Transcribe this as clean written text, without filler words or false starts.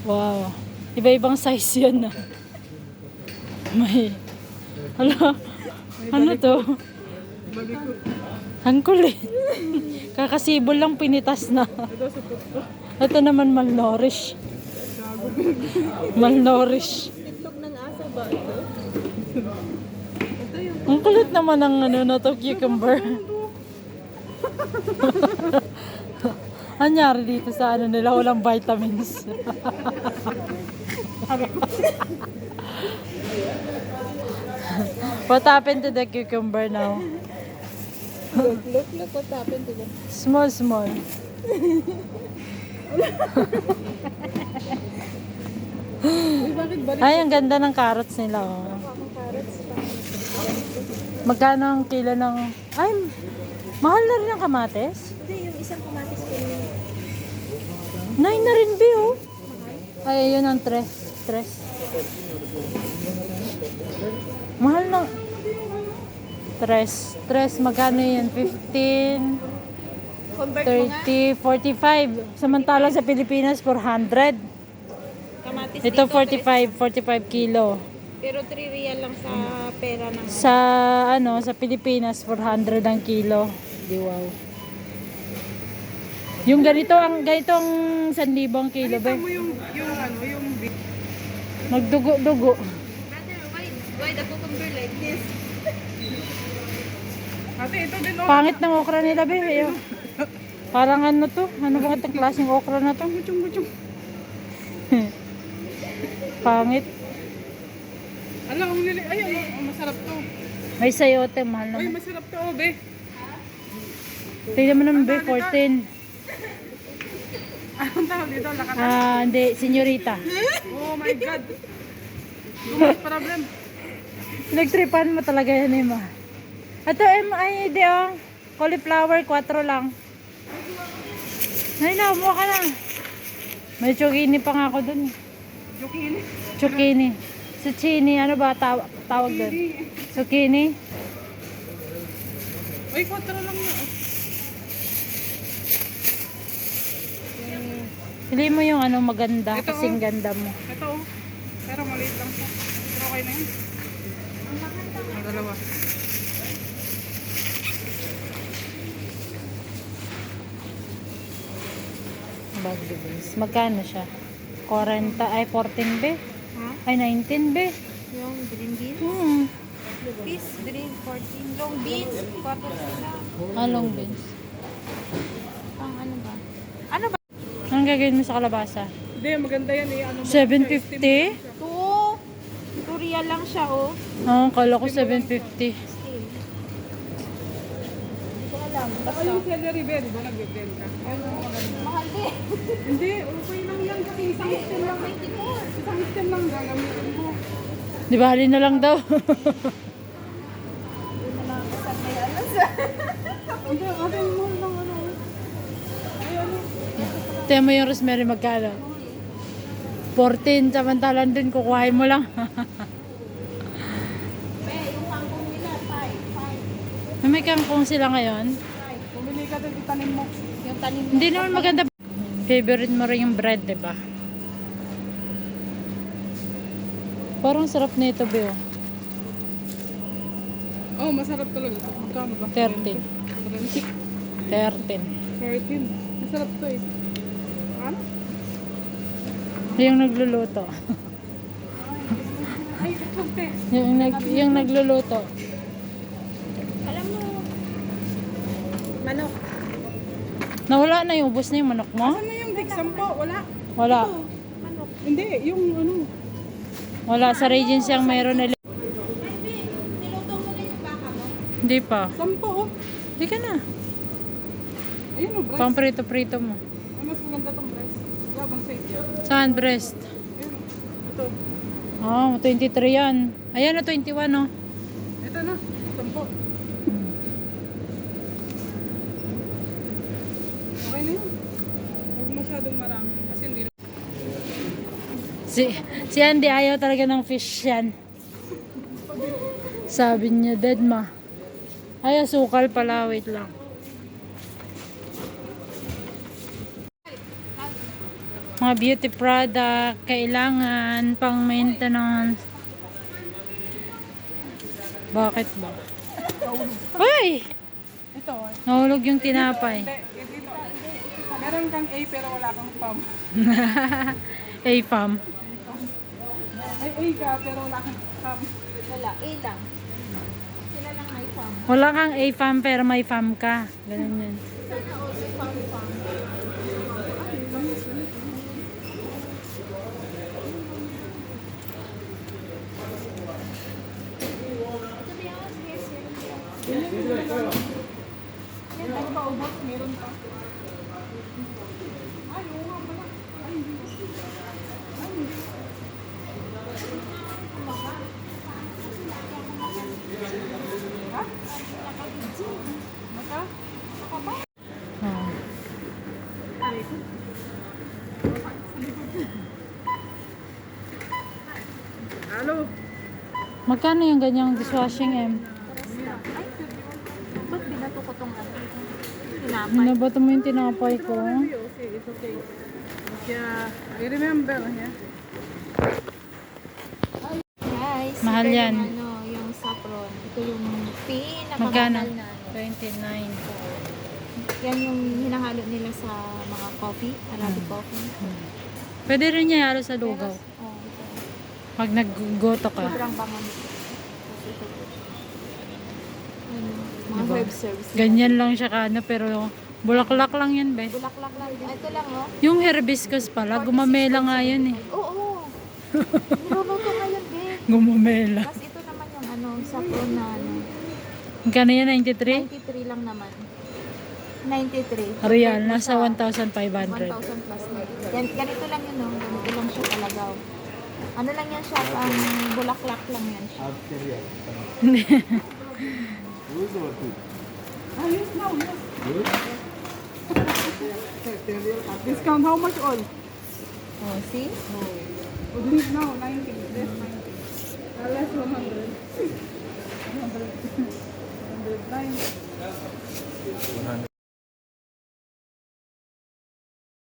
Wow. Iba-ibang size yan ah. May... Ano? Ano to? Ang kulit. Kakasibol lang pinitas na. Ito naman malnourished. Malnourished. Itlog ng asa ba ito? Ang kulit naman ng ano na to, cucumber. Anyari dito sa ano nila, walang vitamins. What happened to the cucumber now? Look, what happened to them? Small, small. Uy, bakit balik Ay, ang ganda ng carrots nila. Oh. akong carrots? Magkano ang kilo ng... Ay, mahal na rin ang kamates. Hindi, yung isang kamatis ko yun. 9 na rin, Bi, oh. Ay, yun ang tres. Mahal na. Tres, magkano yan? 15, Convert mo nga. 30, 45. Samantala sa Pilipinas, 400. Kamatis Ito, dito, 45 kilo. pero 3 real lang sa pera ng... Sa Pilipinas, 400 ang kilo. Di wow. Yung ganitong 1,000 ang kilo, ba? yung Nagdugo-dugo. Brother, why the cucumber like this? Ate, ito din oh. Pangit ng okra nila, be. Ayo. Parang ano to? Ano ba itong klaseng okra na to? Buchong. Pangit. Alam, ang nili. Ay, masarap to. May sayote, mahal Ay, naman. masarap to, be. Tingnan mo naman, be, 14. Anong tawag dito? Lakatan? Hindi, senyorita. Oh my God. Gumas problem. Nagtripan mo talaga yan, Emma. Ito, ay, hindi, oh. Cauliflower, 4 lang. Ay, naumuha ka na. May zucchini pa nga ako dun. Zucchini. Zucchini. Zucchini, ano ba tawag doon? Zucchini. Ay, 4 lang yun. Pili mo yung ano maganda, Ito, kasing oh. ganda mo. Ito oh. Pero maliit lang siya. Pero okay na yun. Ang dalawa. Bagyo beans. Magkano siya? 40, ay 14 be? Ha? Ay 19 be? Yung green beans? Peas, green 14. Long beans, 4 sila. Long beans. Pang ano ba? Ano ba? Anong gagawin mo sa kalabasa? Hindi, maganda yan eh. Ano mo, 750? 2 real lang siya, oh. Oo, kala ko 750. Still. Hindi ko alam. Baka yung celery be, di ba nag-blend ka? Mahal din. Hindi, okay lang yan kasi isang stem lang. Isang stem lang gagamitin mo. Di ba, halin na lang daw. Hindi, ate, mahal lang ano. Ay, ano. Tiyan mo yung rosemary magkano? 14, samantalan din kukuhain mo lang. Yung kangkong nila, 5. May kangkong sila ngayon. Pumili ka doon, itanim mo. Yung tanim Hindi naman maganda. Favorite mo rin yung bread, di ba? Parang sarap na ito, Beo. Oh, masarap talaga. Magkano ba? 13. 13. 13. Masarap to eh. Ano? Yung nagluluto. Ay, kape. yung nagluluto. Alam mo, manok. Nawala na yung ubos na yung manok mo? Ano yung big sampo? Wala. Wala. Manok. Hindi, yung ano. Wala. Sa Regency ang mayroon na. Niluto mo na yung baka mo? Hindi pa. Sampo oh. Hindi ka na. Ayun oh, breast. Pang prito-prito mo. Ay, mas maganda tong breast. Wala bang safe yan? Saan breast? Ayun oh. Ito. Oh, 23 yan. Ayan na 21 oh. Ito na. Sampo. Okay na yun. Huwag masyadong marami. Kasi hindi na. Si Andy ayaw talaga ng fish yan. Sabi niya, dead ma. Ay, asukal pala. Wait lang. Mga beauty product, kailangan pang maintenance. Bakit ba? Hoy! Ito. Nahulog yung tinapay. Dito. Meron kang A pero wala kang PAM. A-fam. Ay, A ka pero wala kang PAM. Wala, A lang. Sila lang may fam. Wala kang A-fam pero may fam ka. Ganun yun. Sana also fam. Yan, ano ba ubos? Meron pa. Ay, oo nga pala. Ay, hindi. Ay, hindi. Ha? Mata? Oh. Halo. Magkano yung ganyang dishwashing, Em? Ay, ba't binato ko tong ano? Tinapay. Binabato mo yung tinapay ko. Okay, it's okay. Yeah, I remember. Yeah. Guys, Mahal ito yan. Yung, ano, yung saffron. Ito yung Magkano? pinakamahal na. 29. Yan yung hinahalo nila sa mga coffee, Arabic coffee. Pwede rin niya halo sa lugaw. Oh, ito. Pag naggoto ka. Sobrang bango nito. Tapos ito. Ano, mga Diba? herb serves. Ganyan lang siya ka, pero bulaklak lang yan, be. Bulaklak lang. Ito lang, oh. Yung hibiscus pala, gumamela nga yun eh. Oo. Nilugaw ko ngayon, din. Gumamela. Tapos ito naman yung ano, saffron na ano. Magkano yan, 93? 93 lang naman. 93. Real, nasa 1,000 1,500. plus na. Yan, ganito lang yun, no? Ganito lang siya talaga. Oh. Ano lang yan siya, bulaklak lang yan siya. Ah, yes, now, yes. Discount how much all? Oh, see? Oh, this now, 90. Less 90. Less 100. 100. 109.